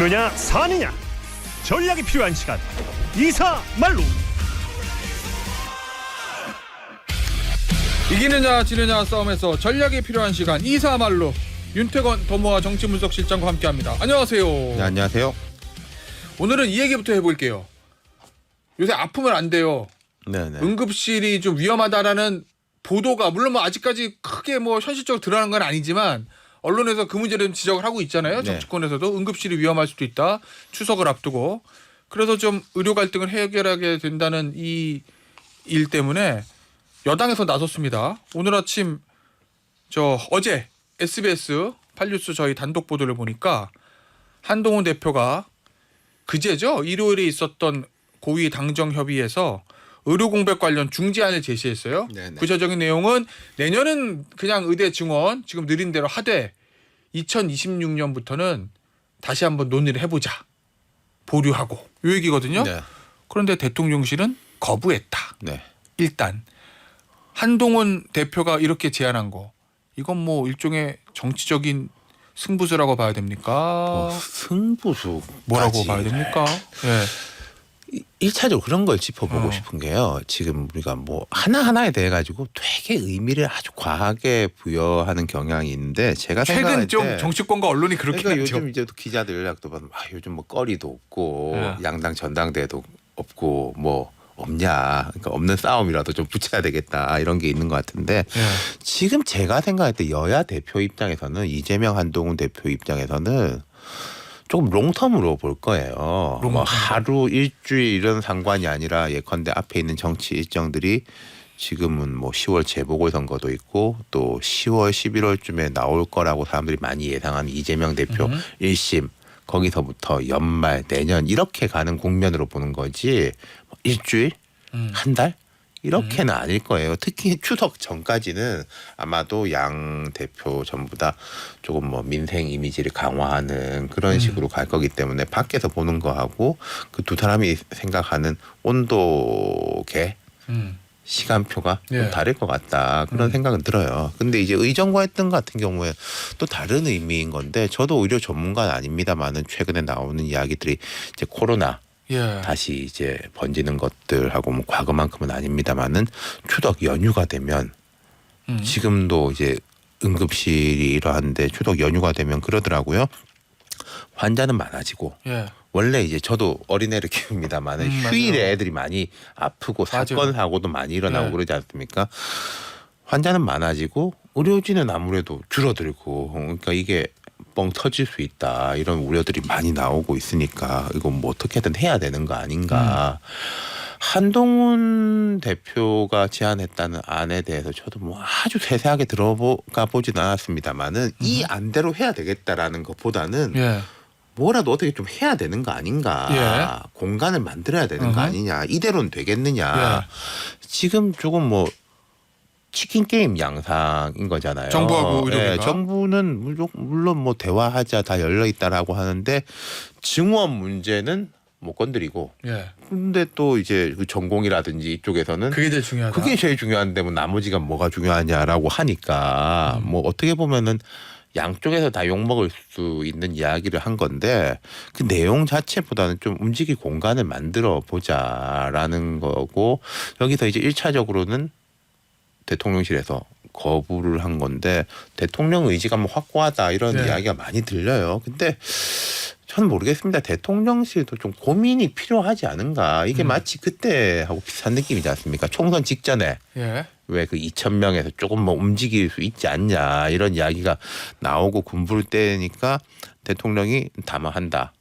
이느냐 사느냐 전략이 필요한 시간 이사말로. 이기느냐 지느냐 싸움에서 전략이 필요한 시간 이사말로 윤태건 더모아 정치분석실장과 함께합니다. 안녕하세요. 네, 안녕하세요. 오늘은 이 얘기부터 해볼게요. 요새 아프면 안 돼요. 네네. 응급실이 좀 위험하다라는 보도가 물론 뭐 아직까지 크게 뭐 현실적으로 드러나는 건 아니지만 언론에서 그 문제를 좀 지적을 하고 있잖아요. 네. 정치권에서도 응급실이 위험할 수도 있다. 추석을 앞두고. 그래서 좀 의료 갈등을 해결하게 된다는 이 일 때문에 여당에서 나섰습니다. 오늘 아침 어제 SBS 8뉴스 저희 단독 보도를 보니까 한동훈 대표가 그제죠. 일요일에 있었던 고위 당정 협의에서 의료 공백 관련 중재안을 제시했어요. 네네. 구체적인 내용은 내년은 그냥 의대 증원 지금 느린 대로 하되 2026년부터는 다시 한번 논의를 해보자. 보류하고 이 얘기거든요. 네. 그런데 대통령실은 거부했다. 네. 일단 한동훈 대표가 이렇게 제안한 거 이건 뭐 일종의 정치적인 승부수라고 봐야 됩니까? 승부수 뭐라고 봐야 됩니까? 예. 1차적으로 그런 걸 짚어보고 어. 싶은 게요. 지금 우리가 뭐 하나하나에 대해 가지고 되게 의미를 아주 과하게 부여하는 경향이 있는데 제가 최근 생각할 좀 때 정치권과 언론이 그렇게 그러니까 했죠. 요즘 이제 또 기자들 연락도 받으면 요즘 뭐 거리도 없고 네. 양당 전당대회도 없고 뭐 없냐. 그러니까 없는 싸움이라도 좀 붙여야 되겠다 이런 게 있는 것 같은데 예. 지금 제가 생각할 때 여야 대표 입장에서는 이재명 한동훈 대표 입장에서는 조금 롱텀으로 볼 거예요. 뭐 하루 일주일 이런 상관이 아니라 예컨대 앞에 있는 정치 일정들이 지금은 뭐 10월 재보궐선거도 있고 또 10월 11월쯤에 나올 거라고 사람들이 많이 예상하는 이재명 대표 1심 거기서부터 연말 내년 이렇게 가는 국면으로 보는 거지 일주일 한 달 이렇게는 아닐 거예요. 특히 추석 전까지는 아마도 양 대표 전부 다 조금 뭐 민생 이미지를 강화하는 그런 식으로 갈 거기 때문에 밖에서 보는 거하고 그 두 사람이 생각하는 온도계 시간표가 예. 좀 다를 것 같다. 그런 생각은 들어요. 근데 이제 의정과 했던 같은 경우에 또 다른 의미인 건데 저도 의료 전문가는 아닙니다만은 최근에 나오는 이야기들이 이제 코로나 예. 다시 이제 번지는 것들하고 뭐 과거만큼은 아닙니다만은 추석 연휴가 되면 지금도 이제 응급실이 이러한데 추석 연휴가 되면 그러더라고요. 환자는 많아지고 예. 원래 이제 저도 어린애를 키웁니다만은 휴일에 맞아요. 애들이 많이 아프고 맞아요. 사건 사고도 많이 일어나고 네. 그러지 않습니까? 환자는 많아지고 의료진은 아무래도 줄어들고 그러니까 이게 뻥 터질 수 있다 이런 우려들이 많이 나오고 있으니까 이거 뭐 어떻게든 해야 되는 거 아닌가. 한동훈 대표가 제안했다는 안에 대해서 저도 뭐 아주 세세하게 들어가 보진 않았습니다만은 이 안대로 해야 되겠다라는 것보다는 예. 뭐라도 어떻게 좀 해야 되는 거 아닌가. 공간을 만들어야 되는 거 아니냐. 이대로는 되겠느냐. 지금 조금 뭐 치킨 게임 양상인 거잖아요. 정부하고 의료계가. 정부는 물론 뭐 대화하자 다 열려 있다라고 하는데 증원 문제는 못 건드리고. 예. 근데 또 이제 그 전공이라든지 이쪽에서는 그게 제일 중요하다. 그게 제일 중요한데 뭐 나머지가 뭐가 중요하냐라고 하니까 뭐 어떻게 보면은 양쪽에서 다 욕먹을 수 있는 이야기를 한 건데 그 내용 자체보다는 좀 움직일 공간을 만들어 보자라는 거고 여기서 이제 1차적으로는 대통령실에서 거부를 한 건데 대통령 의지가 뭐 확고하다 이런 네. 이야기가 많이 들려요. 근데 저는 모르겠습니다. 대통령실도 좀 고민이 필요하지 않은가. 이게 마치 그때하고 비슷한 느낌이지 않습니까? 총선 직전에 예. 왜 그 2,000명에서 조금 뭐 움직일 수 있지 않냐 이런 이야기가 나오고 군부를 때니까 대통령이 담화한다.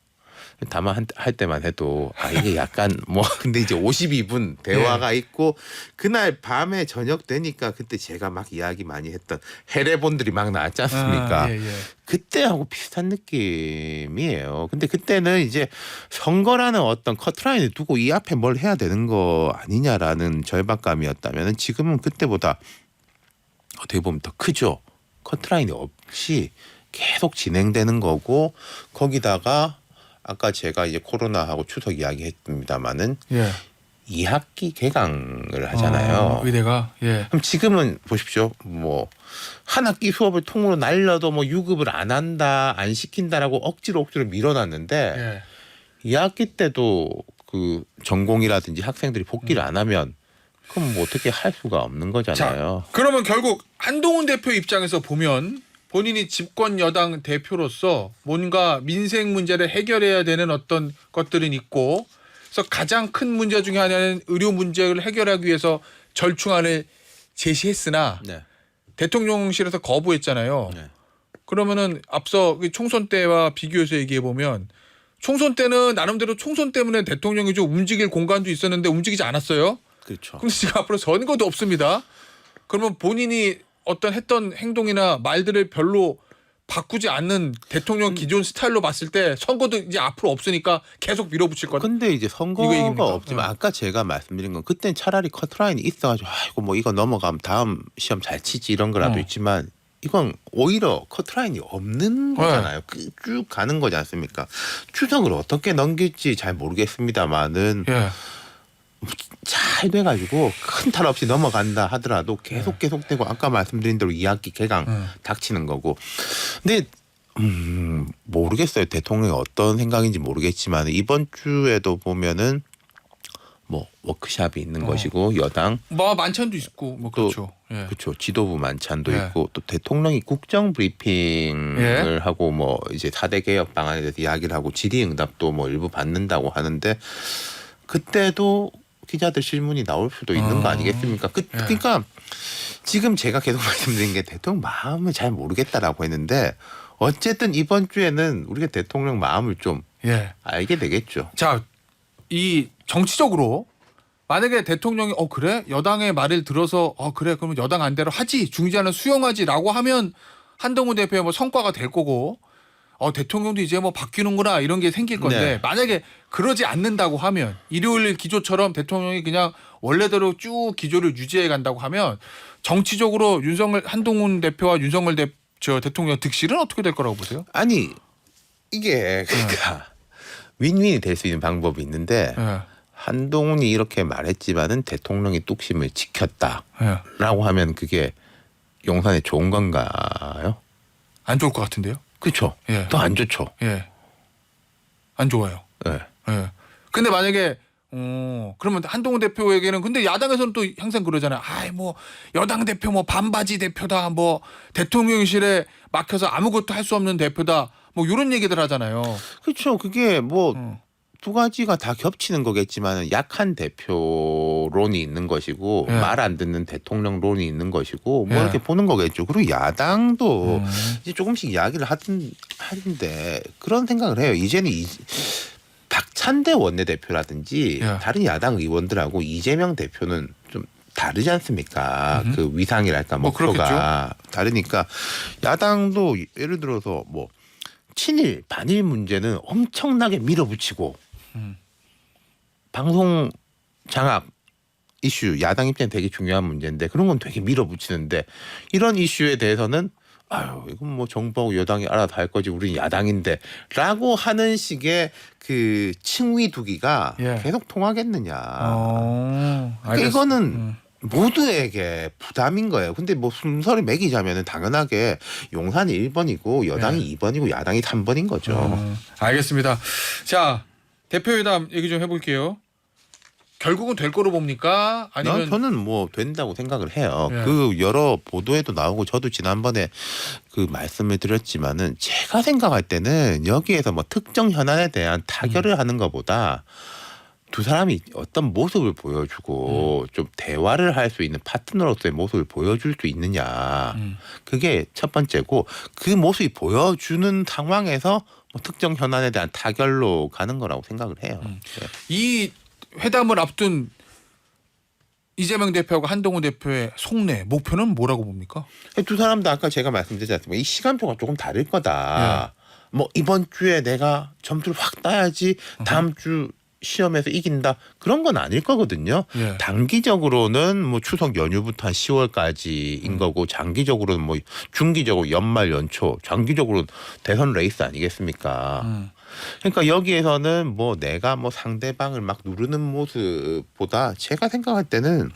담화할 때만 해도 이게 약간 뭐 근데 이제 52분 대화가 있고 그날 밤에 저녁 되니까 그때 제가 막 이야기 많이 했던 해례본들이 막 나왔지 않습니까? 예. 그때하고 비슷한 느낌이에요. 근데 그때는 이제 선거라는 어떤 커트라인을 두고 이 앞에 뭘 해야 되는 거 아니냐라는 절박감이었다면 지금은 그때보다 어떻게 보면 더 크죠. 커트라인이 없이 계속 진행되는 거고 거기다가 아까 제가 이제 코로나하고 추석 이야기했습니다마는 예. 2학기 개강을 하잖아요. 의대가 예. 그럼 지금은 보십시오. 뭐 한 학기 수업을 통으로 날려도 뭐 유급을 안 한다, 안 시킨다라고 억지로 밀어놨는데 예. 2학기 때도 그 전공이라든지 학생들이 복귀를 안 하면 그럼 뭐 어떻게 할 수가 없는 거잖아요. 자, 그러면 결국 한동훈 대표 입장에서 보면 본인이 집권 여당 대표로서 뭔가 민생 문제를 해결해야 되는 어떤 것들은 있고, 그래서 가장 큰 문제 중에 하나는 의료 문제를 해결하기 위해서 절충안을 제시했으나 네. 대통령실에서 거부했잖아요. 네. 그러면은 앞서 총선 때와 비교해서 얘기해 보면 총선 때는 나름대로 총선 때문에 대통령이 좀 움직일 공간도 있었는데 움직이지 않았어요. 그렇죠. 근데 지금 앞으로 선거도 없습니다. 그러면 본인이 어떤 했던 행동이나 말들을 별로 바꾸지 않는 대통령 기존 스타일로 봤을 때 선거도 이제 앞으로 없으니까 계속 밀어붙일 거다. 근데 이제 이거 선거가 얘기입니까? 없지만 아까 제가 말씀드린 건 그땐 차라리 커트라인이 있어가지고 아이고 뭐 이거 넘어가면 다음 시험 잘 치지 이런 거라도 있지만 이건 오히려 커트라인이 없는 거잖아요. 쭉 가는 거지 않습니까? 추석을 어떻게 넘길지 잘 모르겠습니다만은 예. 잘 돼가지고 큰 탈 없이 넘어간다 하더라도 계속되고 아까 말씀드린 대로 2학기 개강 닥치는 거고. 근데 모르겠어요. 대통령이 어떤 생각인지 모르겠지만 이번 주에도 보면은 뭐 워크숍이 있는 것이고 여당 뭐 만찬도 있고 뭐 또 그렇죠. 예. 그렇죠. 지도부 만찬도 예. 있고 또 대통령이 국정 브리핑을 하고 뭐 이제 4대 개혁 방안에 대해서 이야기를 하고 질의응답도 뭐 일부 받는다고 하는데 그때도 기자들 질문이 나올 수도 있는 거 아니겠습니까? 그러니까 지금 제가 계속 말씀드린 게 대통령 마음을 잘 모르겠다라고 했는데 어쨌든 이번 주에는 우리가 대통령 마음을 좀 예. 알게 되겠죠. 자, 이 정치적으로 만약에 대통령이 그래 여당의 말을 들어서 그래 그러면 여당 안대로 하지 중재안을 수용하지라고 하면 한동훈 대표의 뭐 성과가 될 거고 대통령도 이제 뭐 바뀌는구나 이런 게 생길 건데 네. 만약에 그러지 않는다고 하면 일요일 기조처럼 대통령이 그냥 원래대로 쭉 기조를 유지해 간다고 하면 정치적으로 한동훈 대표와 윤석열 대통령 득실은 어떻게 될 거라고 보세요? 아니 이게 그러니까 윈윈이 될 수 있는 방법이 있는데 예. 한동훈이 이렇게 말했지만은 대통령이 뚝심을 지켰다라고 하면 그게 용산에 좋은 건가요? 안 좋을 것 같은데요? 그렇죠. 예. 더 안 좋죠. 예. 안 좋아요. 예. 예. 근데 만약에 그러면 한동훈 대표에게는 근데 야당에서는 또 항상 그러잖아요. 뭐 여당 대표 뭐 반바지 대표다. 뭐 대통령실에 막혀서 아무것도 할 수 없는 대표다. 뭐 이런 얘기들 하잖아요. 그렇죠. 그게 뭐 두 가지가 다 겹치는 거겠지만 약한 대표론이 있는 것이고 예. 말 안 듣는 대통령론이 있는 것이고 뭐 예. 이렇게 보는 거겠죠. 그리고 야당도 이제 조금씩 이야기를 하는데 그런 생각을 해요. 이제는 박찬대 원내대표라든지 예. 다른 야당 의원들하고 이재명 대표는 좀 다르지 않습니까? 그 위상이랄까 뭐 목표가 다르니까 야당도 예를 들어서 뭐 친일 반일 문제는 엄청나게 밀어붙이고 방송 장악 이슈 야당 입장에 되게 중요한 문제인데 그런 건 되게 밀어붙이는데 이런 이슈에 대해서는 이건 뭐 정부하고 여당이 알아서 할 거지 우리는 야당인데라고 하는 식의 그 칭위 두기가 예. 계속 통하겠느냐. 그러니까 알겠습니다. 이거는 모두에게 부담인 거예요. 근데 뭐 순서를 매기자면은 당연하게 용산이 1번이고 여당이 2번이고 야당이 3번인 거죠. 알겠습니다. 자, 대표회담 얘기 좀 해볼게요. 결국은 될 거로 봅니까? 아니면 저는 뭐 된다고 생각을 해요. 예. 그 여러 보도에도 나오고 저도 지난번에 그 말씀을 드렸지만은 제가 생각할 때는 여기에서 뭐 특정 현안에 대한 타결을 하는 것보다 두 사람이 어떤 모습을 보여주고 좀 대화를 할 수 있는 파트너로서의 모습을 보여줄 수 있느냐. 그게 첫 번째고 그 모습이 보여주는 상황에서 뭐 특정 현안에 대한 타결로 가는 거라고 생각을 해요. 이 회담을 앞둔 이재명 대표하고 한동훈 대표의 속내 목표는 뭐라고 봅니까? 두 사람도 아까 제가 말씀드렸지 않습니까? 이 시간표가 조금 다를 거다. 뭐 이번 주에 내가 점수를 확 따야지 다음 주 시험에서 이긴다 그런 건 아닐 거거든요. 예. 단기적으로는 뭐 추석 연휴부터 한 10월까지인 거고 장기적으로는 뭐 중기적으로 연말 연초 장기적으로는 대선 레이스 아니겠습니까? 그러니까 여기에서는 뭐 내가 뭐 상대방을 막 누르는 모습보다 제가 생각할 때는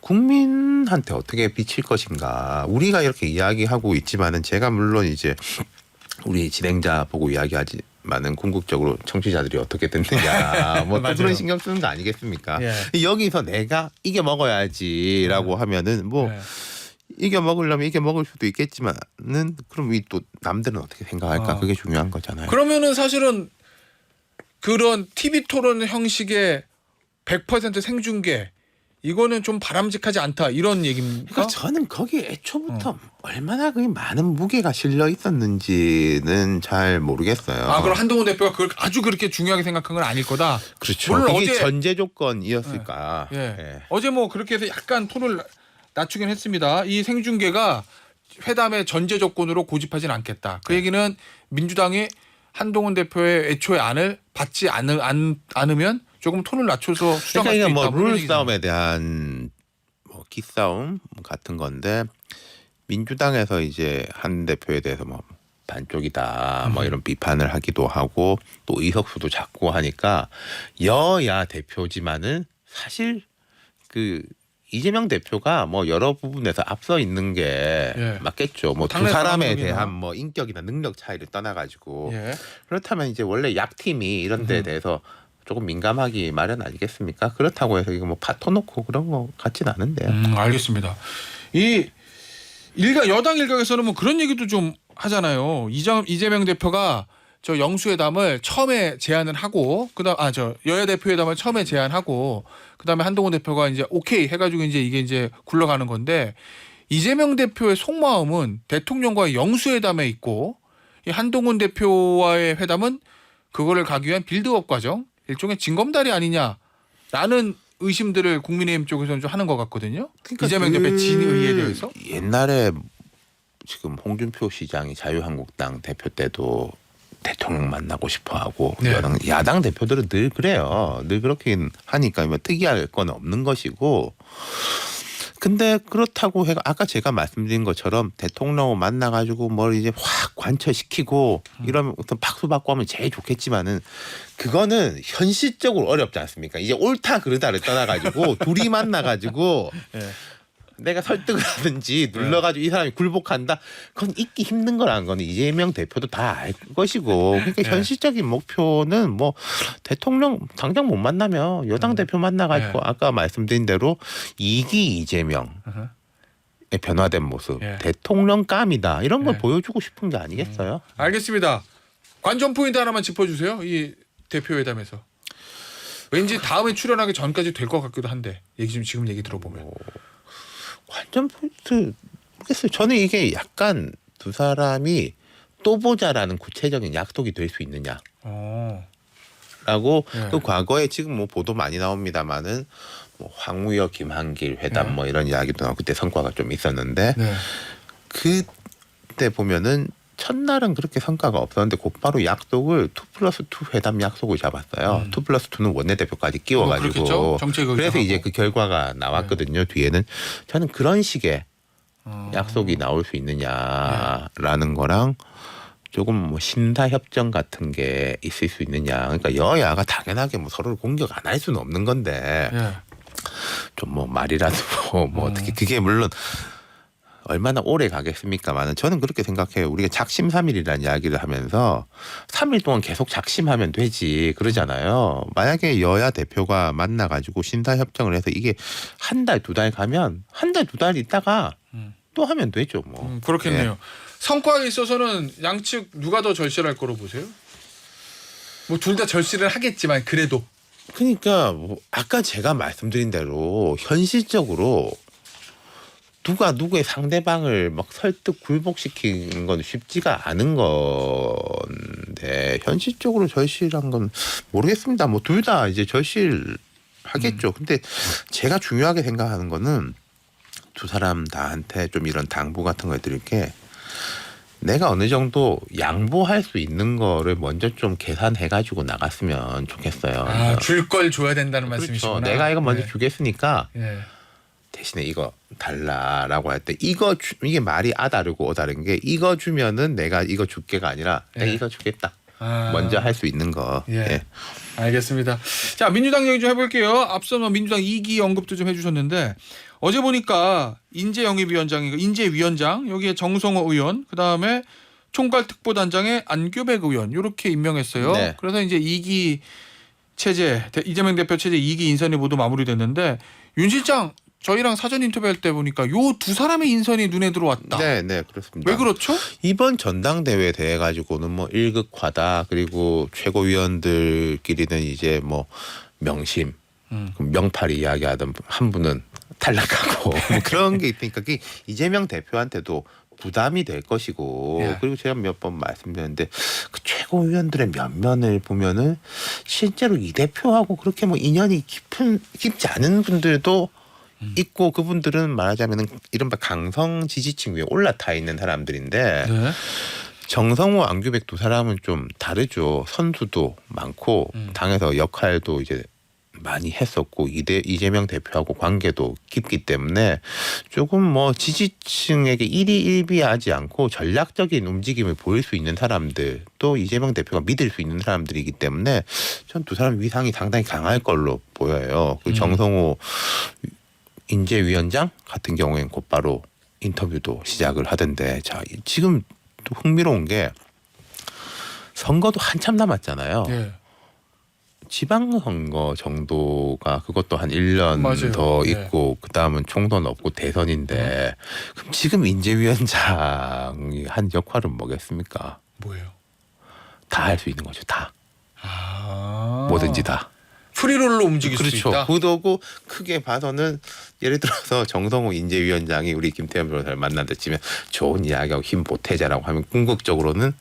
국민한테 어떻게 비칠 것인가. 우리가 이렇게 이야기하고 있지만은 제가 물론 이제 우리 진행자 보고 이야기하지만은 궁극적으로 청취자들이 어떻게 듣느냐 뭐 또 맞아요. 그런 신경 쓰는 거 아니겠습니까? 예. 여기서 내가 이겨 먹어야지라고 하면은 뭐 예. 이겨 먹으려면 이겨 먹을 수도 있겠지만은 그럼 이 또 남들은 어떻게 생각할까? 그게 중요한 거잖아요. 그러면은 사실은 그런 TV 토론 형식의 100% 생중계 이거는 좀 바람직하지 않다 이런 얘기입니까? 그러니까 저는 거기에 애초부터 얼마나 그 많은 무게가 실려 있었는지는 잘 모르겠어요. 아, 그럼 한동훈 대표가 그걸 아주 그렇게 중요하게 생각한 건 아닐 거다. 그렇죠. 물론 그게 어제 전제 조건이었을까. 예. 예. 어제 뭐 그렇게 해서 약간 톤을 낮추긴 했습니다. 이 생중계가 회담의 전제 조건으로 고집하진 않겠다. 그 얘기는 민주당이 한동훈 대표의 애초의 안을 받지 않으면 조금 톤을 낮춰서 수정할 수 그러니까 있다. 뭐 룰 싸움에 대한 뭐 기싸움 같은 건데 민주당에서 이제 한 대표에 대해서 뭐 반쪽이다 뭐 이런 비판을 하기도 하고 또 의석수도 작고 하니까 여야 대표지만은 사실 그 이재명 대표가 뭐 여러 부분에서 앞서 있는 게 예. 맞겠죠. 뭐 두 당내 사람에 상황적이나. 대한 뭐 인격이나 능력 차이를 떠나가지고 예. 그렇다면 이제 원래 약팀이 이런 데에 대해서 조금 민감하기 마련 아니겠습니까? 그렇다고 해서 이거 뭐 파토놓고 그런 거 같진 않은데요. 알겠습니다. 이 여당 일각에서는 뭐 그런 얘기도 좀 하잖아요. 이재명 대표가 저 영수회담을 처음에 제안을 하고 저 여야 대표회담을 처음에 제안하고 그다음에 한동훈 대표가 이제 오케이 해가지고 이제 이게 이제 굴러가는 건데 이재명 대표의 속마음은 대통령과의 영수회담에 있고 이 한동훈 대표와의 회담은 그거를 가기 위한 빌드업 과정 일종의 징검다리 아니냐라는 의심들을 국민의힘 쪽에서는 좀 하는 것 같거든요. 그러니까 이재명 대표의 진의에 대해서. 옛날에 지금 홍준표 시장이 자유한국당 대표 때도 대통령 만나고 싶어하고 네. 야당 대표들은 늘 그래요. 늘 그렇게 하니까 뭐 특이할 건 없는 것이고. 근데 그렇다고 해가 아까 제가 말씀드린 것처럼 대통령을 만나가지고 뭘 이제 확 관철시키고 이러면 어떤 박수 받고 하면 제일 좋겠지만은 그거는 현실적으로 어렵지 않습니까? 이제 옳다 그르다를 떠나가지고 둘이 만나가지고 네. 내가 설득을 하든지 눌러가지고 이 사람이 굴복한다. 그건 있기 힘든 거라는 거는 이재명 대표도 다 알 것이고. 그러니까 네. 현실적인 목표는 뭐 대통령 당장 못 만나면 여당 대표 만나가지고 네. 아까 말씀드린 대로 2기 이재명의 변화된 모습, 네. 대통령감이다. 이런 걸 네. 보여주고 싶은 게 아니겠어요? 알겠습니다. 관전 포인트 하나만 짚어주세요. 이 대표회담에서. 왠지 다음에 출연하기 전까지 될 것 같기도 한데 지금 얘기 들어보면. 관전 포인트 모르겠어요. 저는 이게 약간 두 사람이 또 보자라는 구체적인 약속이 될 수 있느냐. 라고 네. 또 과거에 지금 뭐 보도 많이 나옵니다만은 뭐 황우여 김한길 회담 네. 뭐 이런 이야기도 나오고 그때 성과가 좀 있었는데 네. 그때 보면은 첫날은 그렇게 성과가 없었는데 곧바로 약속을 2+2 회담 약속을 잡았어요. 2+2는 원내대표까지 끼워가지고 그렇겠죠. 정책을 그래서 이제 하고. 그 결과가 나왔거든요. 뒤에는 저는 그런 식의 약속이 나올 수 있느냐라는 거랑 조금 뭐 신사협정 같은 게 있을 수 있느냐. 그러니까 여야가 당연하게 뭐 서로를 공격 안 할 수는 없는 건데 네. 좀 뭐 말이라도 뭐 어떻게 그게 물론 얼마나 오래 가겠습니까만은 저는 그렇게 생각해요. 우리가 작심삼일이라는 이야기를 하면서 3일 동안 계속 작심하면 되지 그러잖아요. 만약에 여야 대표가 만나가지고 신사협정을 해서 이게 한 달, 2달 가면 한 달, 2달 있다가 또 하면 되죠. 뭐. 그렇겠네요. 성과에 있어서는 양측 누가 더 절실할 거로 보세요? 뭐 둘 다 절실을 하겠지만 그래도. 그러니까 뭐 아까 제가 말씀드린 대로 현실적으로 누가 누구의 상대방을 막 설득 굴복시키는 건 쉽지가 않은 건데 현실적으로 절실한 건 모르겠습니다. 뭐 둘 다 이제 절실하겠죠. 근데 제가 중요하게 생각하는 거는 두 사람 다한테 좀 이런 당부 같은 걸 드릴 게 내가 어느 정도 양보할 수 있는 거를 먼저 좀 계산해가지고 나갔으면 좋겠어요. 줄 걸 줘야 된다는 그렇죠. 말씀이시구나. 내가 이거 먼저 네. 주겠으니까 네. 대신에 이거 달라라고 할 때 이게 말이 다르고 다른 게 이거 주면은 내가 이거 줄게가 아니라 내가 네. 이거 주겠다. 먼저 할 수 있는 거. 예. 예. 알겠습니다. 자, 민주당 얘기 좀 해볼게요. 앞서 민주당 2기 언급도 좀 해주셨는데 어제 보니까 인재위원장 여기에 정성호 의원 그다음에 총괄특보단장에 안교백 의원 이렇게 임명했어요. 네. 그래서 이제 2기 체제 이재명 대표 체제 2기 인선이 모두 마무리됐는데 윤 실장 저희랑 사전 인터뷰할 때 보니까 요 두 사람의 인선이 눈에 들어왔다. 네, 네, 그렇습니다. 왜 그렇죠? 이번 전당대회 대해 가지고는 뭐 일극화다. 그리고 최고위원들끼리는 이제 뭐 명심, 명팔이 이야기하던 한 분은 탈락하고 뭐 그런 게 있으니까 그게 이재명 대표한테도 부담이 될 것이고 예. 그리고 제가 몇 번 말씀드렸는데 그 최고위원들의 면면을 보면은 실제로 이 대표하고 그렇게 뭐 인연이 깊지 않은 분들도 있고 그분들은 말하자면은 이른바 강성 지지층 위에 올라타 있는 사람들인데 네. 정성호, 안규백 두 사람은 좀 다르죠. 선수도 많고 당에서 역할도 이제 많이 했었고 이재명 대표하고 관계도 깊기 때문에 조금 뭐 지지층에게 일희일비하지 않고 전략적인 움직임을 보일 수 있는 사람들 또 이재명 대표가 믿을 수 있는 사람들이기 때문에 전 두 사람 위상이 상당히 강할 걸로 보여요. 그 정성호 인재위원장 같은 경우에는 곧바로 인터뷰도 시작을 하던데 자 지금 또 흥미로운 게 선거도 한참 남았잖아요. 예. 지방선거 정도가 그것도 한 1년 맞아요. 더 예. 있고 그다음은 총선 없고 대선인데 그럼 지금 인재위원장이 한 역할은 뭐겠습니까? 뭐예요? 다 할 수 있는 거죠. 다. 아. 뭐든지 다. 프리롤로 움직일 수 그렇죠. 있다. 그거고 크게 봐서는 예를 들어서 정성호 인재위원장이 우리 김태현 변호사를 만난다 치면 좋은 이야기하고 힘 보태자라고 하면 궁극적으로는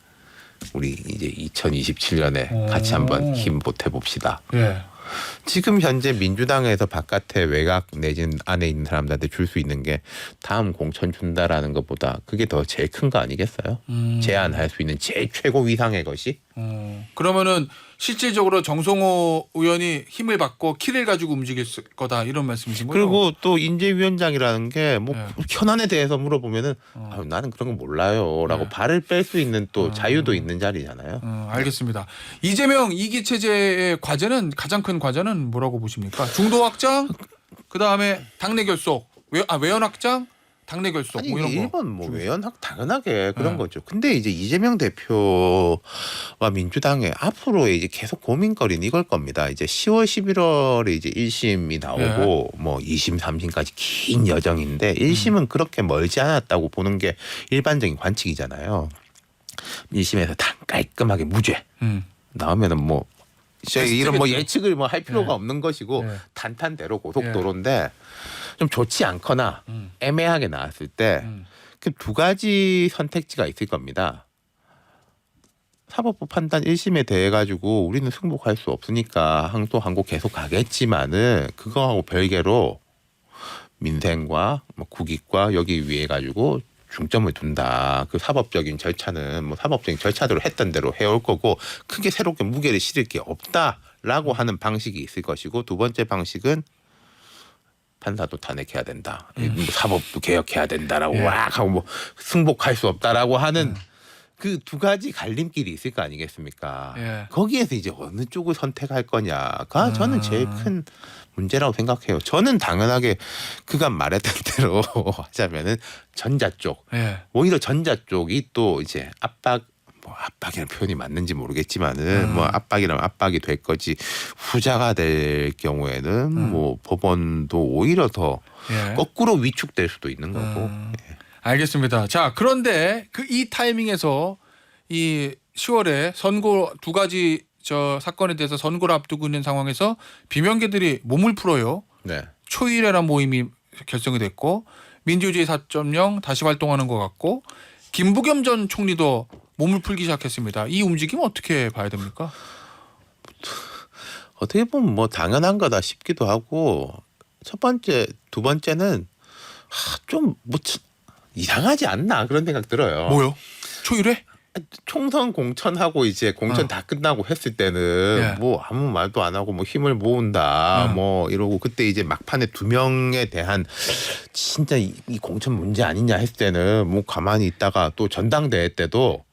우리 이제 2027년에 같이 한번 힘 보태 봅시다. 예. 지금 현재 민주당에서 바깥에 외곽 내지는 안에 있는 사람들한테 줄 수 있는 게 다음 공천 준다라는 것보다 그게 더 제일 큰 거 아니겠어요? 제안할 수 있는 제일 최고 위상의 것이. 그러면은 실질적으로 정성호 의원이 힘을 받고 키를 가지고 움직일 거다 이런 말씀이신 거죠? 그리고 또 인재위원장이라는 게 뭐 네. 현안에 대해서 물어보면은 아유, 나는 그런 거 몰라요라고 네. 발을 뺄 수 있는 또 자유도 있는 자리잖아요. 알겠습니다. 이재명 2기 체제의 과제는 가장 큰 과제는 뭐라고 보십니까? 중도 확장, 그 다음에 당내 결속, 외연 확장, 당내 결속 아니 뭐 이게 이런 거. 일본 뭐 외연학 당연하게 그런 네. 거죠. 근데 이제 이재명 대표와 민주당의 앞으로 이제 계속 고민거리는 이걸 겁니다. 이제 10월 11월에 이제 1심이 나오고 뭐 2심, 3심까지 긴 여정인데 1심은 그렇게 멀지 않았다고 보는 게 일반적인 관측이잖아요. 1심에서 다 깔끔하게 무죄 나오면은 뭐 저희 이런 뭐 예측을 뭐 할 필요가 네. 없는 것이고 네. 탄탄대로 고속도로인데 좀 좋지 않거나 애매하게 나왔을 때 그 두 가지 선택지가 있을 겁니다. 사법부 판단 1심에 대해 가지고 우리는 승복할 수 없으니까 항소 계속 가겠지만은 그거하고 별개로 민생과 뭐 국익과 여기 위해 가지고 중점을 둔다. 그 사법적인 절차는 뭐 사법적인 절차대로 했던 대로 해올 거고 크게 새롭게 무게를 실을 게 없다라고 하는 방식이 있을 것이고 두 번째 방식은 판사도 탄핵해야 된다. 뭐 사법도 개혁해야 된다라고 왁 하고 뭐 승복할 수 없다라고 하는 그 두 가지 갈림길이 있을 거 아니겠습니까? 예. 거기에서 이제 어느 쪽을 선택할 거냐가 저는 제일 큰 문제라고 생각해요. 저는 당연하게 그간 말했던 대로 하자면은 전자 쪽. 예. 오히려 전자 쪽이 또 이제 압박이라는 표현이 맞는지 모르겠지만은 뭐 압박이라면 압박이 될 거지 후자가 될 경우에는 뭐 법원도 오히려 더 예. 거꾸로 위축될 수도 있는 거고. 예. 알겠습니다. 자, 그런데 이 타이밍에서 이 10월에 선고 두 가지 저 사건에 대해서 선고를 앞두고 있는 상황에서 비명계들이 몸을 풀어요. 네. 초일회란 모임이 결성이 됐고 민주주의 4.0 다시 활동하는 것 같고 김부겸 전 총리도 몸을 풀기 시작했습니다. 이 움직임 어떻게 봐야 됩니까? 어떻게 보면 뭐 당연한 거다 싶기도 하고 첫 번째, 두 번째는 좀 뭐 이상하지 않나 그런 생각 들어요. 뭐요? 초일회? 총선 공천하고 이제 공천 다 끝나고 했을 때는 예. 뭐 아무 말도 안 하고 뭐 힘을 모은다 뭐 이러고 그때 이제 막판에 두 명에 대한 진짜 이 공천 문제 아니냐 했을 때는 뭐 가만히 있다가 또 전당대회 때도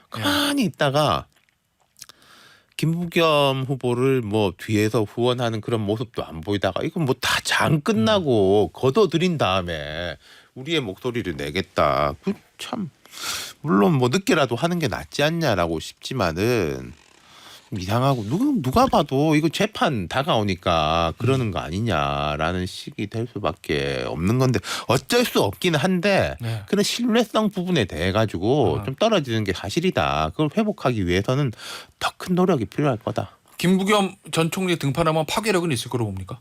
가만히 있다가 김부겸 후보를 뭐 뒤에서 후원하는 그런 모습도 안 보이다가 이건 뭐 다 장 끝나고 걷어들인 다음에 우리의 목소리를 내겠다. 그 참 물론 뭐 늦게라도 하는 게 낫지 않냐라고 싶지만은 이상하고 누가 봐도 이거 재판 다가오니까 그러는 거 아니냐라는 식이 될 수밖에 없는 건데 어쩔 수 없기는 한데 네. 그런 신뢰성 부분에 대해 가지고 좀 떨어지는 게 사실이다. 그걸 회복하기 위해서는 더 큰 노력이 필요할 거다. 김부겸 전 총리 등판하면 파괴력은 있을 거로 봅니까?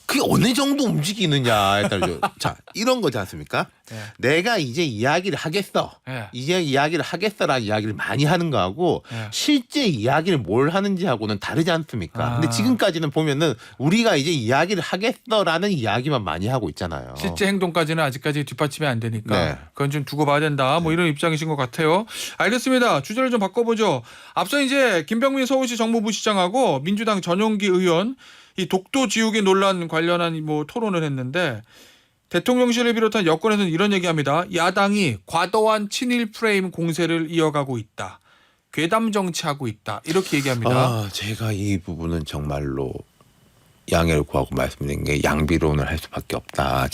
그게 어느 정도 움직이느냐에 따라서 자 이런 거지 않습니까? 네. 내가 이제 이야기를 하겠어. 네. 이제 이야기를 하겠어라는 이야기를 많이 하는 거하고 네. 실제 이야기를 뭘 하는지하고는 다르지 않습니까? 근데 지금까지는 보면은 우리가 이제 이야기를 하겠어라는 이야기만 많이 하고 있잖아요. 실제 행동까지는 아직까지 뒷받침이 안 되니까 네. 그건 좀 두고 봐야 된다. 뭐 이런 입장이신 것 같아요. 알겠습니다. 주제를 좀 바꿔보죠. 앞서 이제 김병민 서울시 정무부시장하고 민주당 전용기 의원 이 독도 지우개 논란 관련한 뭐 토론을 했는데 대통령실을 비롯한 여권에서는 이런 얘기합니다. 야당이 과도한 친일 프레임 공세를 이어가고 있다. 괴담 정치하고 있다. 이렇게 얘기합니다. 제가 이 부분은 정말로 양해를 구하고 말씀드린 게 양비론을 할 수밖에 없다.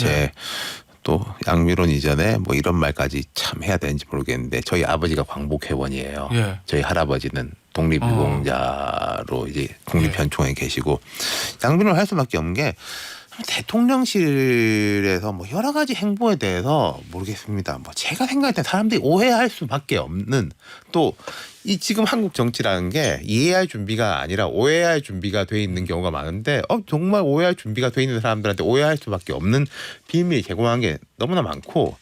또 양비론 이전에 뭐 이런 말까지 참 해야 되는지 모르겠는데 저희 아버지가 광복회원이에요. 예. 저희 할아버지는 독립유공자로 이제 국립현충원에 계시고 양비론을 할 수밖에 없는 게 대통령실에서 뭐 여러 가지 행보에 대해서 모르겠습니다. 뭐 제가 생각할 때 사람들이 오해할 수밖에 없는 또 이 지금 한국 정치라는 게 이해할 준비가 아니라 오해할 준비가 돼 있는 경우가 많은데 정말 오해할 준비가 돼 있는 사람들한테 오해할 수밖에 없는 비밀 제공한 게 너무나 많고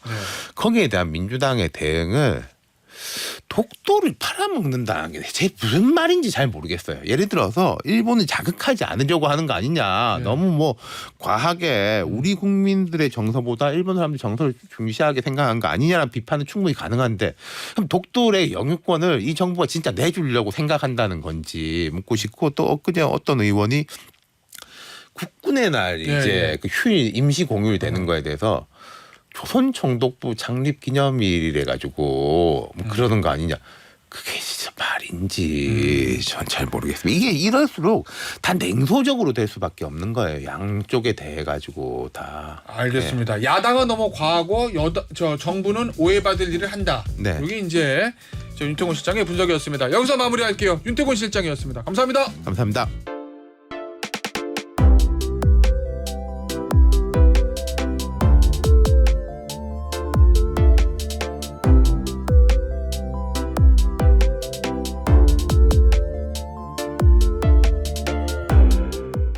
거기에 대한 민주당의 대응을 독도를 팔아먹는다는 게 대체 무슨 말인지 잘 모르겠어요. 예를 들어서 일본을 자극하지 않으려고 하는 거 아니냐. 너무 뭐 과하게 우리 국민들의 정서보다 일본 사람들 정서를 중시하게 생각한 거 아니냐라는 비판은 충분히 가능한데 그럼 독도의 영유권을 이 정부가 진짜 내주려고 생각한다는 건지 묻고 싶고 또 엊그제 어떤 의원이 국군의 날 이제 그 휴일 임시 공휴일 되는 거에 대해서 조선총독부 창립 기념일이래 가지고 뭐 그러는 거 아니냐. 그게 진짜 말인지 전 잘 모르겠습니다. 이게 이럴수록 다 냉소적으로 될 수밖에 없는 거예요. 양쪽에 대해 가지고 다. 알겠습니다. 야당은 너무 과하고 정부는 오해받을 일을 한다. 네. 이게 이제 윤태곤 실장의 분석이었습니다. 여기서 마무리할게요. 윤태곤 실장이었습니다. 감사합니다. 감사합니다.